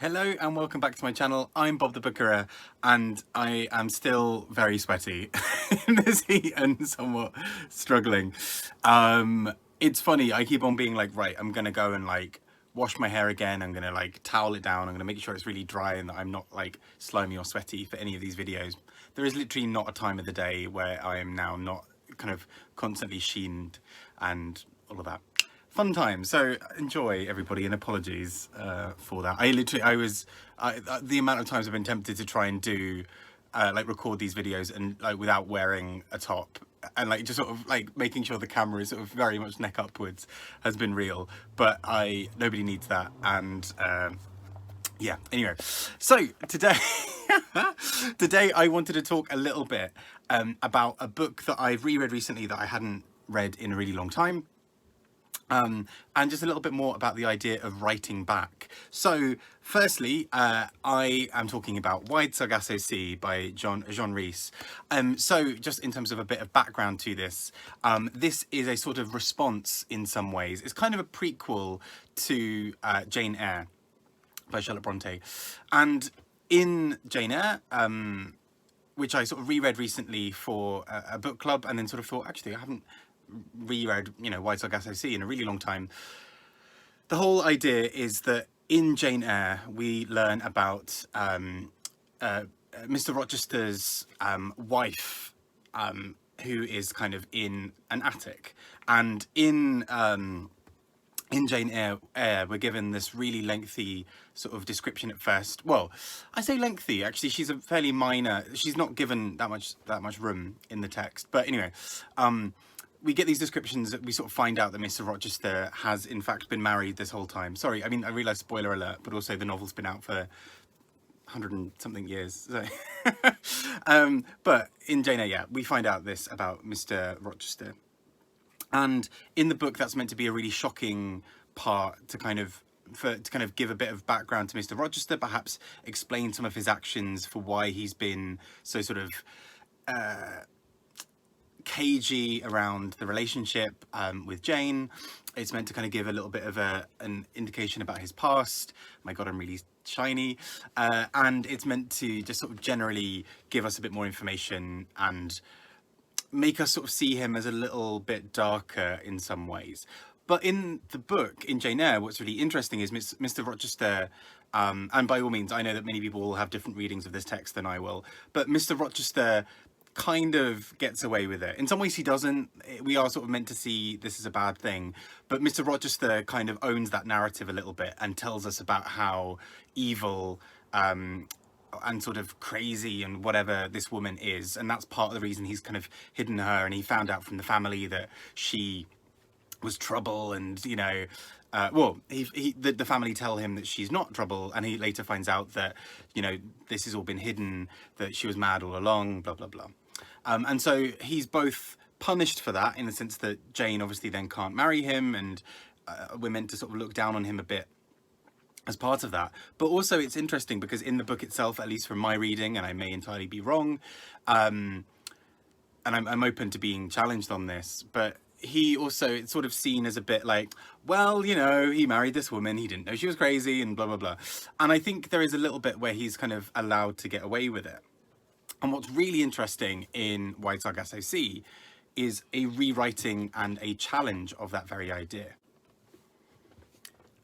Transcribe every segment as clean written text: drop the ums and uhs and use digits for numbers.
Hello and welcome back to my channel. I'm Bob the Bookerer and I am still very sweaty in this heat and somewhat struggling. It's funny, I keep on being like, right, I'm gonna go and like wash my hair again, I'm gonna like towel it down, I'm gonna make sure it's really dry and that I'm not like slimy or sweaty for any of these videos. There is literally not a time of the day where I am now not kind of constantly sheened and all of that. Fun times. So enjoy, everybody, and apologies for that. The amount of times I've been tempted to try and do like record these videos and like without wearing a top and like just sort of like making sure the camera is sort of very much neck upwards has been real, but nobody needs that. And yeah, anyway, so today today I wanted to talk a little bit about a book that I've reread recently that I hadn't read in a really long time. And just a little bit more about the idea of writing back. So firstly, I am talking about Wide Sargasso Sea by Jane Rhys. So just in terms of a bit of background to this, this is a sort of response in some ways. It's kind of a prequel to Jane Eyre by Charlotte Bronte. And in Jane Eyre, which I sort of reread recently for a book club, and then sort of thought, actually, I haven't reread, Wide Sargasso Sea in a really long time. The whole idea is that in Jane Eyre, we learn about Mr. Rochester's wife, who is kind of in an attic. And in Jane Eyre, we're given this really lengthy sort of description at first. Well, I say lengthy, actually, she's a fairly minor, she's not given that much room in the text. But anyway, we get these descriptions that we sort of find out that Mr. Rochester has in fact been married this whole time. Sorry, I mean, I realise spoiler alert, but also the novel's been out for 100 and something years. So but in Jane Eyre, yeah, we find out this about Mr. Rochester. And in the book, that's meant to be a really shocking part to kind of give a bit of background to Mr. Rochester, perhaps explain some of his actions for why he's been so sort of cagey around the relationship with Jane. It's meant to kind of give a little bit of an indication about his past. My God, I'm really shiny. And it's meant to just sort of generally give us a bit more information and make us sort of see him as a little bit darker in some ways. But in the book, in Jane Eyre, what's really interesting is Mr. Rochester, and by all means, I know that many people will have different readings of this text than I will, but Mr. Rochester kind of gets away with it. In some ways he doesn't. We are sort of meant to see this as a bad thing, but Mr. Rochester kind of owns that narrative a little bit and tells us about how evil and sort of crazy and whatever this woman is, and that's part of the reason he's kind of hidden her. And he found out from the family that she was trouble, and well, the family tell him that she's not trouble, and he later finds out that this has all been hidden, that she was mad all along, blah blah blah. And so he's both punished for that in the sense that Jane obviously then can't marry him, and we're meant to sort of look down on him a bit as part of that. But also it's interesting because in the book itself, at least from my reading, and I may entirely be wrong, and I'm open to being challenged on this, but he also, it's sort of seen as a bit like, well, he married this woman, he didn't know she was crazy, and blah blah blah. And I think there is a little bit where he's kind of allowed to get away with it. And what's really interesting in Wide Sargasso Sea is a rewriting and a challenge of that very idea.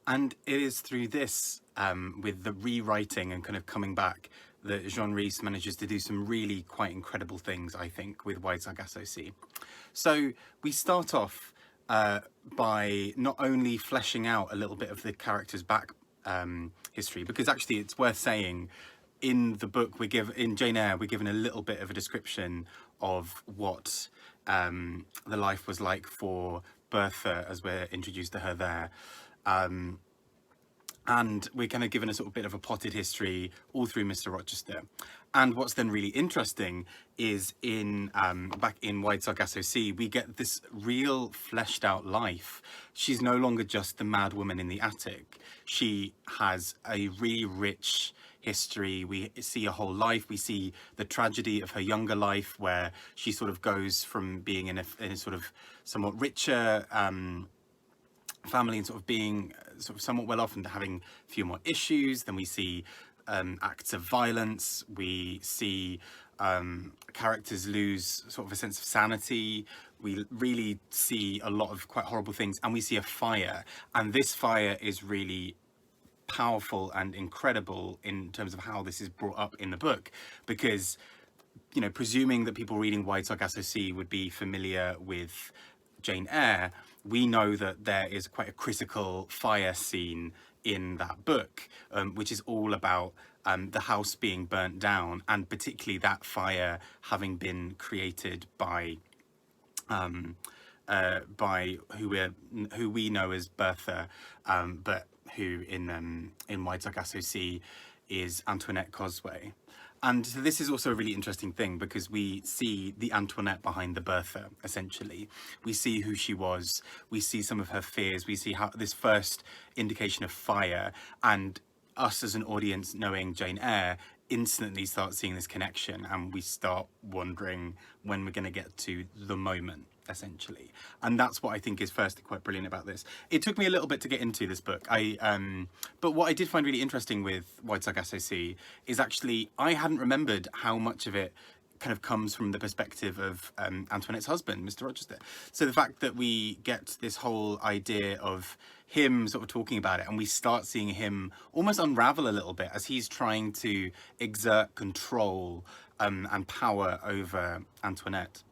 And it is through this, with the rewriting and kind of coming back, that Jane Rhys manages to do some really quite incredible things, I think, with Wide Sargasso Sea. So we start off by not only fleshing out a little bit of the character's back history, because actually it's worth saying, in the book, in Jane Eyre, we're given a little bit of a description of what the life was like for Bertha, as we're introduced to her there. And we're kind of given a sort of bit of a potted history all through Mr. Rochester. And what's then really interesting is back in Wide Sargasso Sea, we get this real fleshed out life. She's no longer just the mad woman in the attic. She has a really rich history. We see a whole life. We see the tragedy of her younger life, where she sort of goes from being in a sort of somewhat richer family and sort of being sort of somewhat well off and having a few more issues. Then we see acts of violence. We see characters lose sort of a sense of sanity. We really see a lot of quite horrible things, and we see a fire. And this fire is really powerful and incredible in terms of how this is brought up in the book, because, you know, presuming that people reading Wide Sargasso Sea would be familiar with Jane Eyre, we know that there is quite a critical fire scene in that book, which is all about the house being burnt down, and particularly that fire having been created by who we know as Bertha, but who in Wide Sargasso Sea is Antoinette Cosway. And so this is also a really interesting thing, because we see the Antoinette behind the Bertha, essentially. We see who she was, we see some of her fears, we see how this first indication of fire, and us as an audience knowing Jane Eyre instantly start seeing this connection, and we start wondering when we're going to get to the moment, essentially. And that's what I think is firstly quite brilliant about this. It took me a little bit to get into this book. But what I did find really interesting with Wide Sargasso Sea is actually I hadn't remembered how much of it kind of comes from the perspective of Antoinette's husband, Mr. Rochester. So the fact that we get this whole idea of him sort of talking about it, and we start seeing him almost unravel a little bit as he's trying to exert control and power over Antoinette.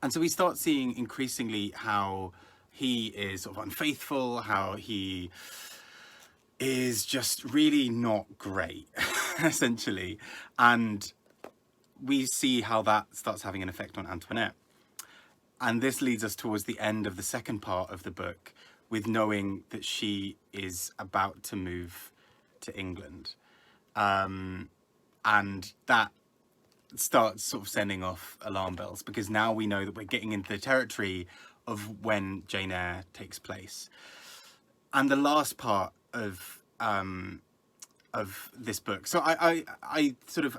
And so we start seeing increasingly how he is sort of unfaithful, how he is just really not great, essentially. And we see how that starts having an effect on Antoinette. And this leads us towards the end of the second part of the book, with knowing that she is about to move to England. And that starts sort of sending off alarm bells, because now we know that we're getting into the territory of when Jane Eyre takes place. And the last part of this book, so I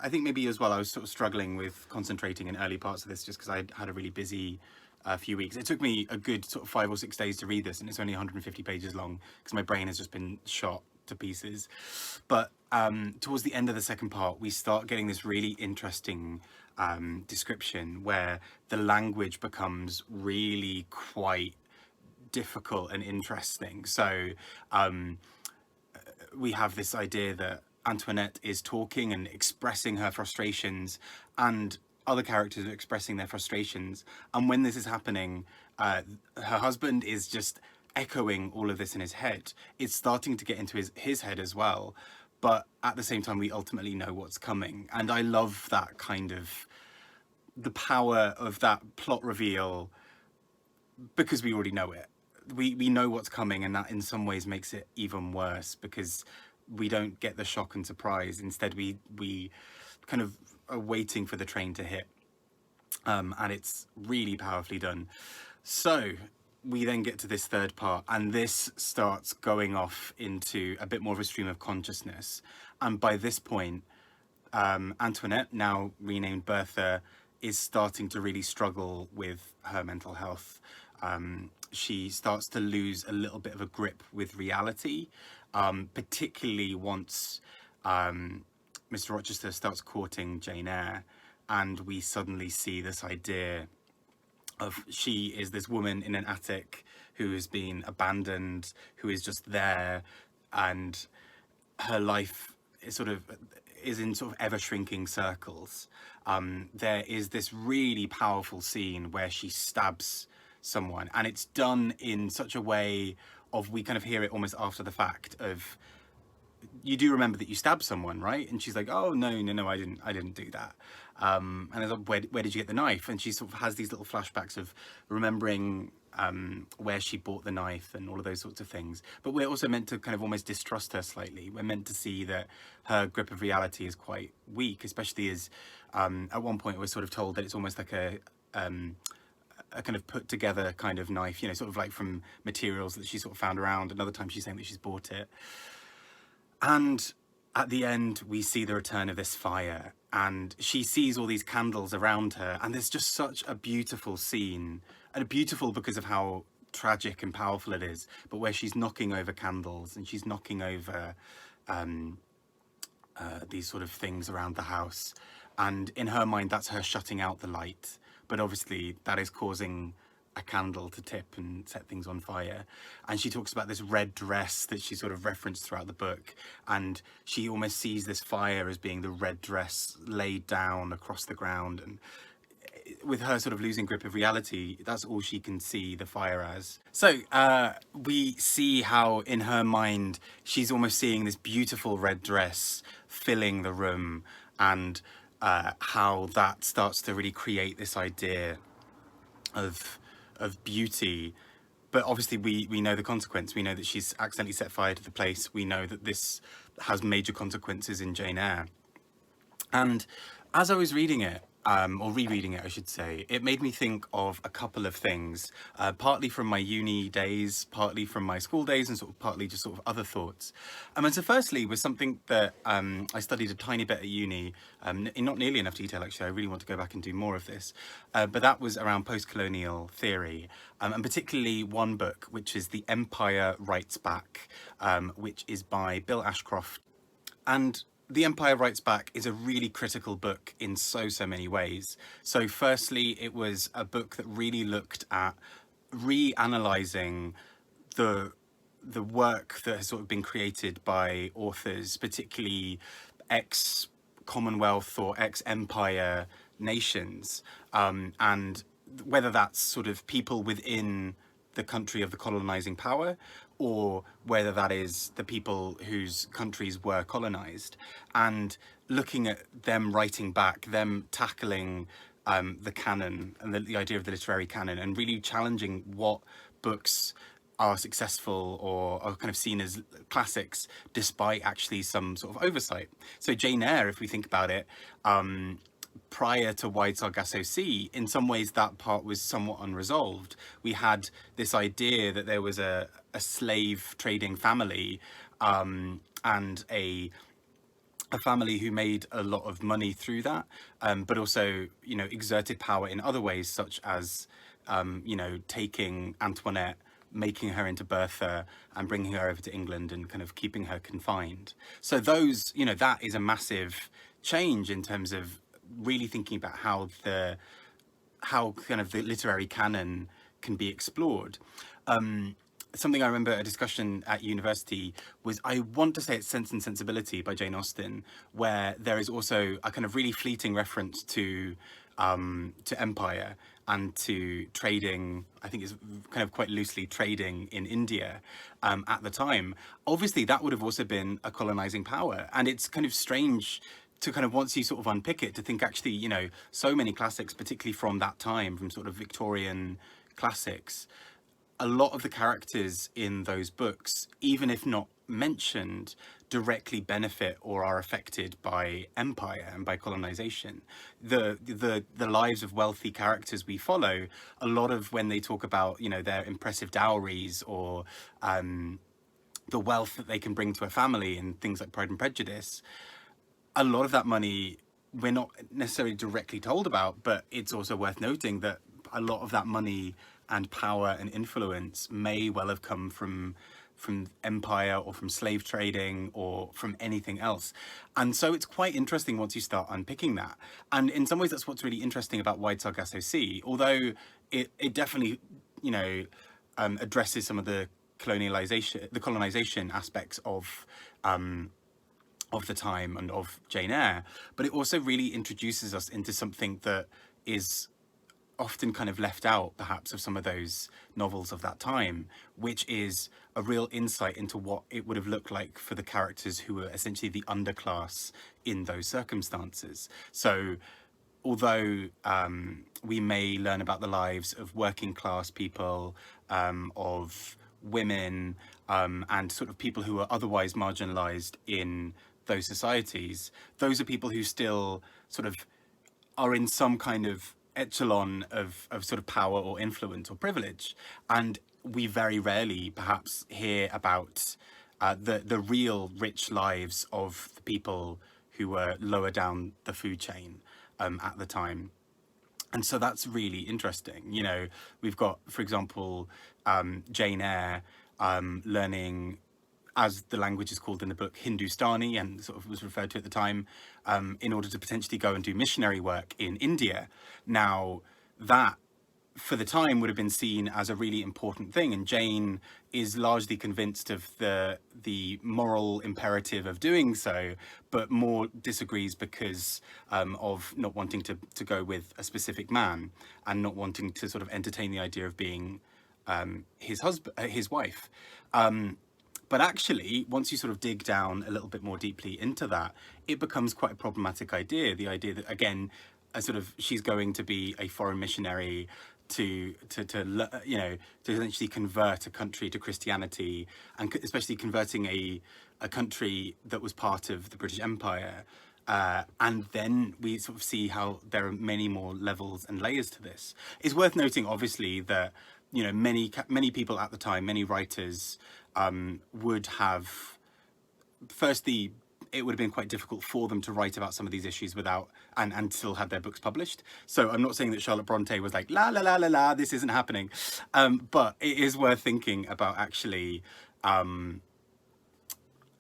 think maybe as well I was sort of struggling with concentrating in early parts of this, just because I had a really busy few weeks. It took me a good sort of 5 or 6 days to read this, and it's only 150 pages long because my brain has just been shot to pieces. But towards the end of the second part, we start getting this really interesting description where the language becomes really quite difficult and interesting. So we have this idea that Antoinette is talking and expressing her frustrations, and other characters are expressing their frustrations. And when this is happening, her husband is just echoing all of this in his head. It's starting to get into his head as well. But at the same time, we ultimately know what's coming. And I love that kind of, the power of that plot reveal, because we already know it. We know what's coming, and that in some ways makes it even worse, because we don't get the shock and surprise. Instead, we kind of are waiting for the train to hit. And it's really powerfully done. So we then get to this third part, and this starts going off into a bit more of a stream of consciousness. And by this point, Antoinette, now renamed Bertha, is starting to really struggle with her mental health. She starts to lose a little bit of a grip with reality, particularly once Mr. Rochester starts courting Jane Eyre, and we suddenly see this idea of she is this woman in an attic who has been abandoned, who is just there, and her life is in sort of ever shrinking circles. There is this really powerful scene where she stabs someone, and it's done in such a way of, we kind of hear it almost after the fact of, you do remember that you stabbed someone, right? And she's like, oh no, I didn't do that. And I was like, where did you get the knife? And she sort of has these little flashbacks of remembering where she bought the knife and all of those sorts of things. But we're also meant to kind of almost distrust her slightly. We're meant to see that her grip of reality is quite weak, especially as at one point we're sort of told that it's almost like a kind of put together kind of knife, you know, sort of like from materials that she sort of found around. Another time she's saying that she's bought it. And at the end, we see the return of this fire, and she sees all these candles around her, and there's just such a beautiful scene, and beautiful because of how tragic and powerful it is, but where she's knocking over candles and she's knocking over these sort of things around the house. And in her mind, that's her shutting out the light. But obviously that is causing a candle to tip and set things on fire. And she talks about this red dress that she sort of referenced throughout the book. And she almost sees this fire as being the red dress laid down across the ground. And with her sort of losing grip of reality, that's all she can see the fire as. So we see how in her mind, she's almost seeing this beautiful red dress filling the room, and how that starts to really create this idea of beauty. But obviously we know the consequence. We know that she's accidentally set fire to the place. We know that this has major consequences in Jane Eyre. And as I was reading it, or rereading it, I should say, it made me think of a couple of things, partly from my uni days, partly from my school days, and sort of partly just sort of other thoughts. And so firstly was something that I studied a tiny bit at uni, in not nearly enough detail actually. I really want to go back and do more of this, but that was around post-colonial theory, and particularly one book, which is The Empire Writes Back, which is by Bill Ashcroft. And The Empire Writes Back is a really critical book in so many ways. So firstly, it was a book that really looked at reanalyzing the work that has sort of been created by authors, particularly ex-Commonwealth or ex-Empire nations, and whether that's sort of people within the country of the colonizing power, or whether that is the people whose countries were colonized, and looking at them writing back, them tackling the canon and the idea of the literary canon, and really challenging what books are successful or are kind of seen as classics despite actually some sort of oversight. So Jane Eyre, if we think about it, prior to Wide Sargasso Sea, in some ways that part was somewhat unresolved. We had this idea that there was a slave trading family, and a family who made a lot of money through that, but also, you know, exerted power in other ways, such as, you know, taking Antoinette, making her into Bertha and bringing her over to England and kind of keeping her confined. So those, you know, that is a massive change in terms of really thinking about how kind of the literary canon can be explored. Something I remember a discussion at university was, I want to say it's Sense and Sensibility by Jane Austen, where there is also a kind of really fleeting reference to empire and to trading. I think it's kind of quite loosely trading in India at the time. Obviously that would have also been a colonizing power, and it's kind of strange to kind of, once you sort of unpick it, to think actually, you know, so many classics, particularly from that time, from sort of Victorian classics, a lot of the characters in those books, even if not mentioned, directly benefit or are affected by empire and by colonization. The lives of wealthy characters we follow, a lot of when they talk about, you know, their impressive dowries or the wealth that they can bring to a family in things like Pride and Prejudice, a lot of that money we're not necessarily directly told about, but it's also worth noting that a lot of that money and power and influence may well have come from empire or from slave trading or from anything else. And so it's quite interesting once you start unpicking that. And in some ways that's what's really interesting about Wide Sargasso Sea, although it definitely, you know, addresses some of the colonization aspects of the time and of Jane Eyre, but it also really introduces us into something that is often kind of left out perhaps of some of those novels of that time, which is a real insight into what it would have looked like for the characters who were essentially the underclass in those circumstances. So although we may learn about the lives of working class people, of women, and sort of people who are otherwise marginalized in those societies, those are people who still sort of are in some kind of echelon of sort of power or influence or privilege. And we very rarely perhaps hear about the real rich lives of the people who were lower down the food chain at the time. And so that's really interesting. You know, we've got, for example, Jane Eyre learning, as the language is called in the book, Hindustani, and sort of was referred to at the time, in order to potentially go and do missionary work in India. Now, that for the time would have been seen as a really important thing, and Jane is largely convinced of the moral imperative of doing so, but more disagrees because of not wanting to go with a specific man and not wanting to sort of entertain the idea of being his husband, his wife. But actually, once you sort of dig down a little bit more deeply into that, it becomes quite a problematic idea. The idea that, again, a sort of, she's going to be a foreign missionary to you know, to essentially convert a country to Christianity, and especially converting a country that was part of the British Empire. And then we sort of see how there are many more levels and layers to this. It's worth noting, obviously, that, you know, many people at the time, many writers, would have, firstly, it would have been quite difficult for them to write about some of these issues without and still have their books published. So I'm not saying that Charlotte Bronte was like, la la la la la, this isn't happening, but it is worth thinking about actually.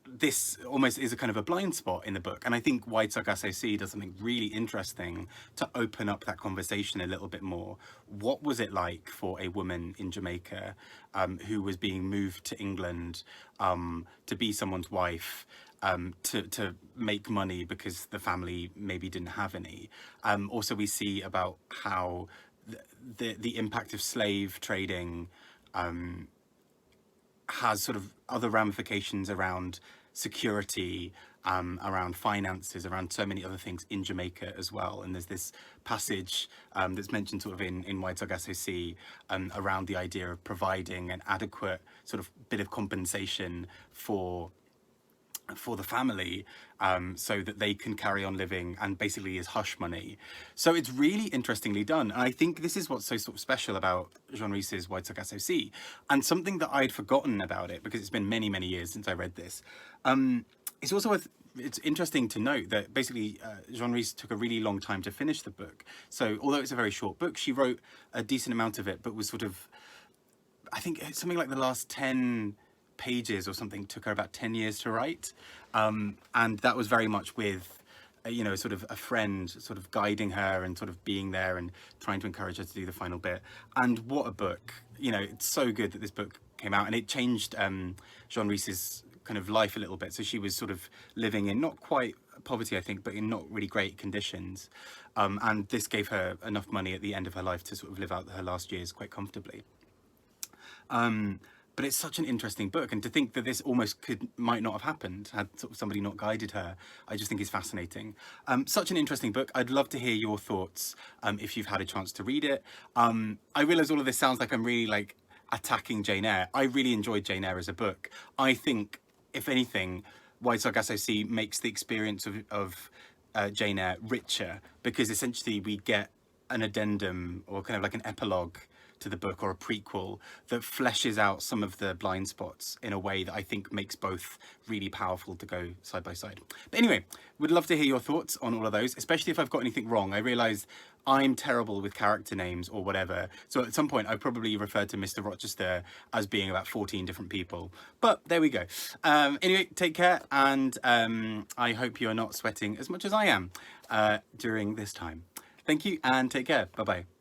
This almost is a kind of a blind spot in the book, and I think Wide Sargasso Sea does something really interesting to open up that conversation a little bit more. What was it like for a woman in Jamaica who was being moved to England to be someone's wife, to make money because the family maybe didn't have any? Also, we see about how the impact of slave trading has sort of other ramifications around security, around finances, around so many other things in Jamaica as well. And there's this passage that's mentioned sort of in Wide Sargasso Sea around the idea of providing an adequate sort of bit of compensation for the family, so that they can carry on living, and basically is hush money. So it's really interestingly done, and I think this is what's so sort of special about Jean Rhys's Wide Sargasso Sea, and something that I'd forgotten about it because it's been many years since I read this. It's also it's interesting to note that basically Jean Rhys took a really long time to finish the book. So although it's a very short book, she wrote a decent amount of it, but was sort of, I think something like the last 10 pages or something took her about 10 years to write, and that was very much with you know, sort of a friend sort of guiding her and sort of being there and trying to encourage her to do the final bit. And what a book. You know, it's so good that this book came out, and it changed Jean Rhys's kind of life a little bit. So she was sort of living in not quite poverty, I think, but in not really great conditions, and this gave her enough money at the end of her life to sort of live out her last years quite comfortably. But it's such an interesting book, and to think that this almost might not have happened had sort of somebody not guided her, I just think is fascinating. Such an interesting book. I'd love to hear your thoughts if you've had a chance to read it. I realise all of this sounds like I'm really like attacking Jane Eyre. I really enjoyed Jane Eyre as a book. I think, if anything, Wide Sargasso Sea makes the experience of Jane Eyre richer, because essentially we get an addendum, or kind of like an epilogue to the book, or a prequel that fleshes out some of the blind spots in a way that I think makes both really powerful to go side by side. But anyway, would love to hear your thoughts on all of those, especially if I've got anything wrong. I realise I'm terrible with character names or whatever, so at some point I probably referred to Mr. Rochester as being about 14 different people, but there we go. Anyway, take care, and I hope you're not sweating as much as I am during this time. Thank you, and take care. Bye bye.